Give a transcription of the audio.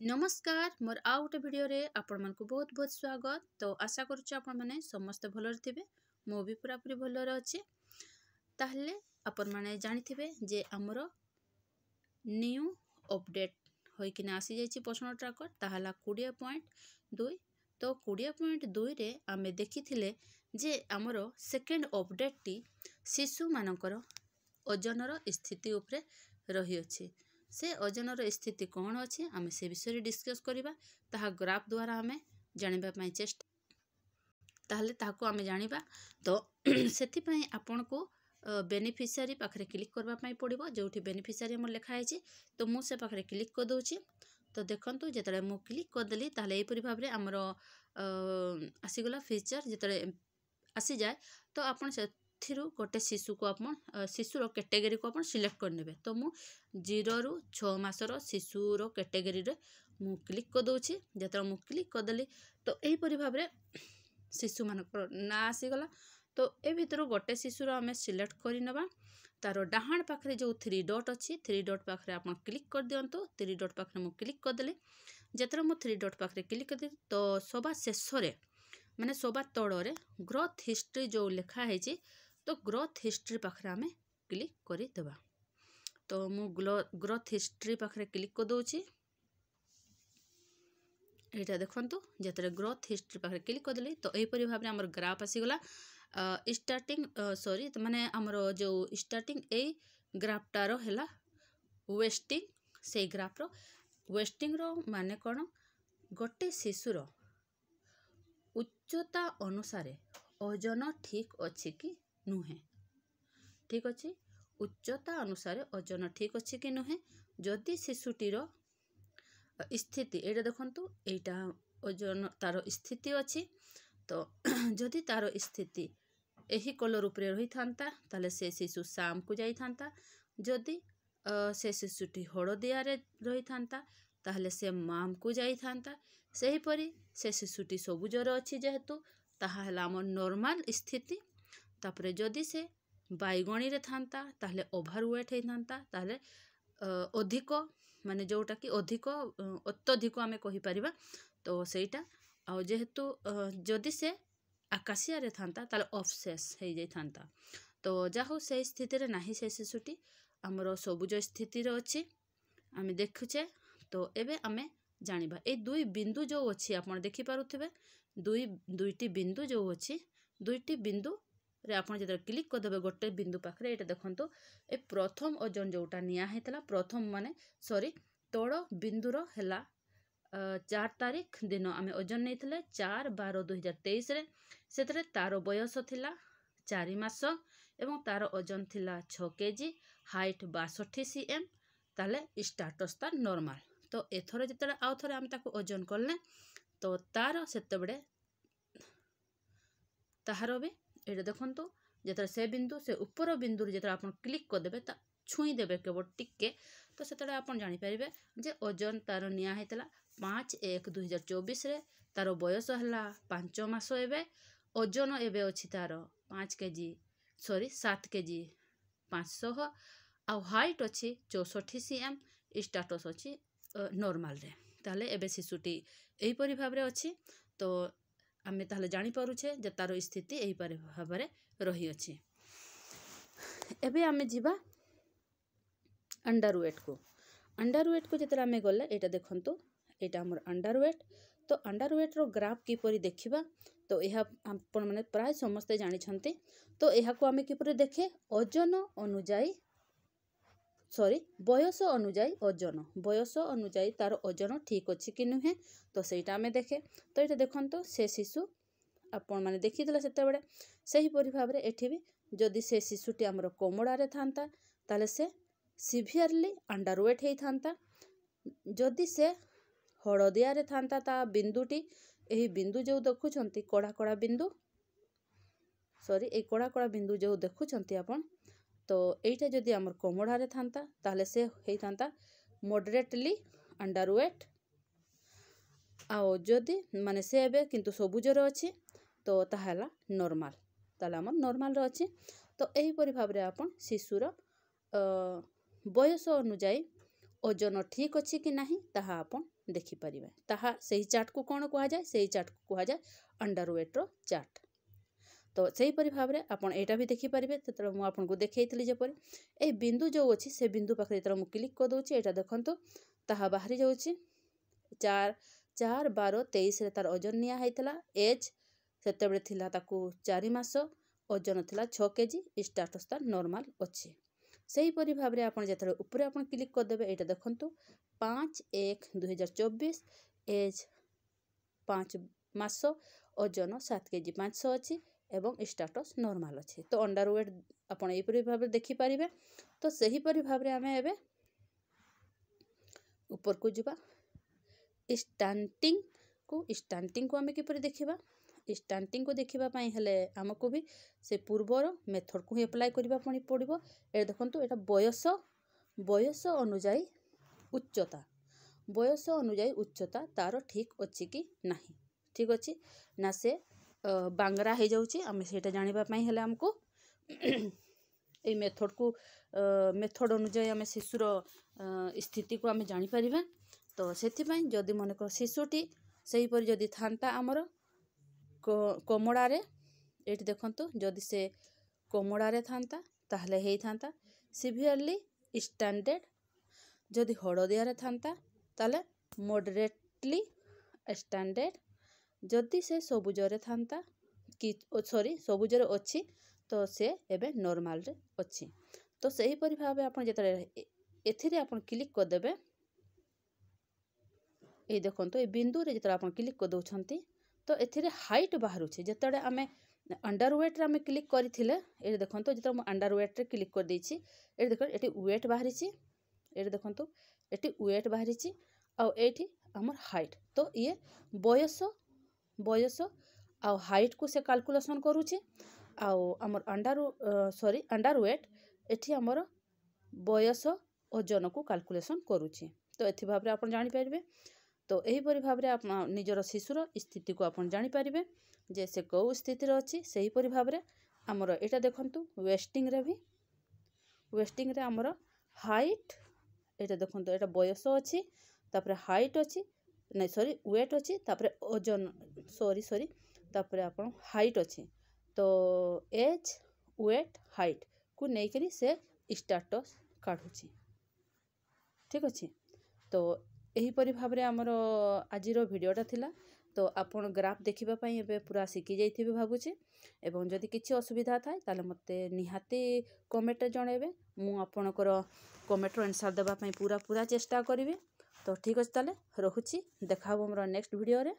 नमस्कार मोर आउ गोटे भिडियो रे आपण मानकु बहुत बहुत स्वागत। तो आशा करूछु आपण माने समस्त भलर थिबे। मो भी पूरा पूरी भलर अछि। ताहले आपण माने जानिथिबे जे हमरो न्यू अपडेट होई किना आसी जायछि पोषण ट्रैकर ताहला 20.2। तो 20.2 रे आमे देखिथिले जे हमरो सेकेंड अपडेट टी शिशु मानकर ओजनर स्थिति उपरे रही अछि। से ओजनर स्थिति कौन अच्छी आम से विषय डिस्कस करवा ताहा ग्राफ द्वारा आम जाना चेष्टा ताहले ताहाको आम जानिबा। तो सेथिपई आपण को बेनिफिशियरी पाखरे क्लिक करबा पड़ो जो बेनिफिशियरी हमर लिखाई। तो मु से पाखरे क्लिक कर दूची। तो देखंतु जेतले मु क्लिक करदेली ताहले एपरि भाबरे हमर आसीगला फीचर जेतले आसी जाए तो आपण से गोटे शिशु को आप शिशुर कैटेगरी को आप सिलेक्ट करने। तो मु 0 रु 6 मासर शिशुर कैटेगरी रे मु क्लिक कर दूची। जेतले मु क्लिक करदेली तो एहीपरि भाबरे शिशु मानकर ना आसीगला। तो ए भितर गोटे शिशुर आम सिलेक्ट करनेबा। तार डाहाण पाखरे जो 3 डॉट अच्छी 3 डॉट पाखरे आप क्लिक कर दियंतु। 3 डॉट पाखरे मु क्लिक करदेली। जेतले मु 3 डॉट पाखरे क्लिक करदेली तो सभा शेषरे माने सभा तड़े ग्रोथ हिस्ट्री जो लिखा है तो ग्रोथ हिस्ट्री पाखरे आम क्लिक करदेबा। तो मु ग्रोथ हिस्ट्री पाखरे क्लिक कर दूची। एटा देखंतु जेतरे ग्रोथ हिस्ट्री पाखरे क्लिक करदेली तो एहीपरि भाबरे हमर ग्राफ आसीगला। स्टार्टिंग सॉरी माने हमर जो स्टार्टिंग ए ग्राफटार हैला वेस्टिंग से ग्राफ रो वेस्टिंग रो माने कोन गोटे शिशुर उच्चता अनुसार ओजन ठीक अच्छी कि नुहे। ठीक अच्छे उच्चता अनुसार ओजन ठीक अच्छी कि नुहे। जदि शिशुटीर स्थिति एटा देखंतु एटा ओजन तार स्थिति अच्छी। तो जदि तार स्थिति एही कलर उपरे रही थांता ताले से शिशु शाम को जाई थांता। जदि से शिशुटी हळदिया रे रही थांता ताहले से माम को जाई थांता। सेही परी से शिशुटी सबुजर अच्छी जेहेतु ताहा हला हमर नॉर्मल स्थिति। तापरे जदि से बैगणी रे थांता ताहले ओभरवेट हे थांता ताहले अधिक माने जोटा कि अधिक अत्यधिक आमे कहि परिबा। तो सेटा आ जेहेतु जदि से आकाशिया रे थांता ताहले ऑफसेस हे जाई थांता। तो जाहो से स्थिति रे नाही से शिशुटी हमरो सबुज स्थिति रे अछि आमे देखुचे। तो एबे आमे जानिबा ए दुई बिंदु जो अछि आपण देखि पारुथिबे दुईटी बिंदु जो अछि दुईटी बिंदु रे आपण जेतर क्लिक कर देबे गोटे बिंदु पाखरे एटा देखंतु ए प्रथम ओजन जोटा निया हेतला प्रथम माने सॉरी तोड़ बिंदुर हैला 4 तारीख दिन आमे ओजन नैथिले 4/12/2023 रे। सेतरे तार बयस थिला 4 मास एवं तार ओजन थिला 6 केजी हाइट 62 cm ताले स्टेटस तार नॉर्मल। तो एथरे जेतले आउ थरे हम ताको ओजन करले तो तार सेतबेडे ताहार भी एटा देखंतु जेतले से बिंदु से ऊपर बिंदु जेतले आपण क्लिक कर देबे ता छुई देबे केवल टिके तो सेतले आपण जानि परिबे जे ओजन तार निया हेतला 5/1/2024 रे। तार बयस हला 5 मास एबे ओजन एबे अछि तार 5 केजी सॉरी 7 केजी 500 आ हाइट अछि 64 cm स्टेटस अछि नॉर्मल रे। ताले एबे शिशुटी एही परि भाबरे अछि। तो आमे ताहले जानि पारुछे जे तार स्थिति एही परि भाबरे रही अछि। एबे आमे जिबा अंडरवेट को जेतले आमे गले एटा देखंतु एटा हमर अंडरवेट। तो अंडरवेट रो ग्राफ की परि देखिबा तो एहा आपण माने प्राय समस्त जानि छंती। तो एहा को आमे की परि देखे ओजन अनुଯାयी सॉरी बयस अनुଯାयी तार ओजन ठीक अच्छी कि नुहे। तो सेटा आमे देखे तो एटा देखंतु से शिशु आपण माने देखिथिले सेते बेले सही परि भाबरे एठी भी जदि से शिशुटी हमर कोमडा रे थांता ताले से सिवियरली अंडरवेट हे थांता। जदि से हळदिया रे थांता ता बिंदुटी एही बिंदु जो देखुछंती कड़ा कड़ा बिंदु सॉरी ए कड़ा कड़ा बिंदु जो देखुछंती आपण तो एटा जदि हमर कोमडा रे थांता ताले से हे थांता मॉडरेटली अंडरवेट। आ जदि माने से एबे किंतु सबुजर अछि तो ताहला नॉर्मल ताले हमर नॉर्मल रो अछि। तो एही परि भाबरे आपण शिशुर बयस अनुଯାयी ओजन ठीक अच्छी कि नहीं ताहा आपण देखिपारे ताहा सही चार्ट को कौन कह जाए सही चार्ट को कह जाए अंडरवेट्र चार्ट। तो सही परि भाव में आपन एटा भी देखिपारे तो मु आपन को देखैथली जेपरि ए बिंदु जो अछि से बिंदु पाखरे जेतरा मु क्लिक कर दोछि एटा देखंतो ताहा बाहरी जाउछि 4/12/23 रे तार ओजन निया हैतला एज सेते बेले थिला ताकू 4 मास ओजन थिला 6 केजी स्टेटस तार नॉर्मल अछि। सही परि भाव में आपन जेतरे ऊपर आपन क्लिक कर देबे एटा देखंतो 5/1/2024 एज 5 मास ओजन 7 केजी 500 अछि एवं स्टेटस नॉर्मल अछि। तो अंडरवेट आपन एई परि भाव देखि पारिबे। तो सही परि भाव में हमें एबे ऊपर को जिबा स्टांटिंग को हमें किपरि देखिबा स्टांटिंग को देखिबा पई हेले हमको भी से पूर्वर मेथड को ही अप्लाई करबा पड़िबो। ए देखंतु एटा बयस अनुଯାयी उच्चता तार ठीक अछि कि नाही ठीक अछि ना से बांगरा हो जाउछि आमे सेटा जानिबा पई हेले हमको ए मेथड अनुଯାयी आमे शिशुर स्थिति को आमे जानि परिबा। तो सेथि पई जदि मन को शिशुटी सही पर जदि थांता हमर कोमड़ारे एठी देखंतु जदि से कोमड़ारे थांता ताहले हेई थांता सिवियरली स्टैंडर्ड जदि हड़दिया रे थांता ताले मॉडरेटली स्टैंडर्ड जदि से सबुजरे थांता कि सॉरी सबुजरे अछि तो से एबे नॉर्मल रे अछि। तो सही परि भाबे आपण जेतरे एथिरे आपण क्लिक कर देबे ए देखंतु ए बिंदु रे जेतरे आपण क्लिक कर दोछंती तो एथिरे हाइट बाहरुछि जेतरे आमे अंडरवेट रे आमे क्लिक करिथिले ए देखंतु जेतरे हम अंडरवेट रे क्लिक कर देछि ए देखो एटी वेट बाहरिछि ए देखंतु एटी वेट बाहरिछि आ एठी हमर हाइट। तो ये बयस आ हाइट को से कैलकुलेशन करूछि आ हमर अंडरवेट एठी हमर बयस ओजन को कैलकुलेशन करूछि। तो एथि भाबरे आपण जानि परिबे। तो एही परि भाबरे आपण निजर शिशुर स्थिति को आपण जानि परिबे जे से को स्थिति रे अछि। सही परि भाबरे हमर एटा देखंतु वेस्टिंग रे हमर हाइट एटा देखंतु एटा बयस अछि तापरे हाइट अछि नै सॉरी वेट अछि तापरे ओजन सॉरी तापरे आपण हाइट अछि। तो एज वेट हाइट को नै करी से स्टेटस काढुछि ठीक अछि। तो एही परि भाबरे हमर आजिर भिडियोटा थिला। तो आपण ग्राफ देखिबा पई एबे पूरा सिखि जाइथिबे भाबुछि एवं जदि किछि असुविधा थाए ताले मते निहाती कमेंट जणेबे मु आपणकर कमेंट रो आंसर देबा पई पूरा चेष्टा करिवे। तो ठीक अछि ताले रहुछि देखाबो हमर नेक्स्ट वीडियो रे।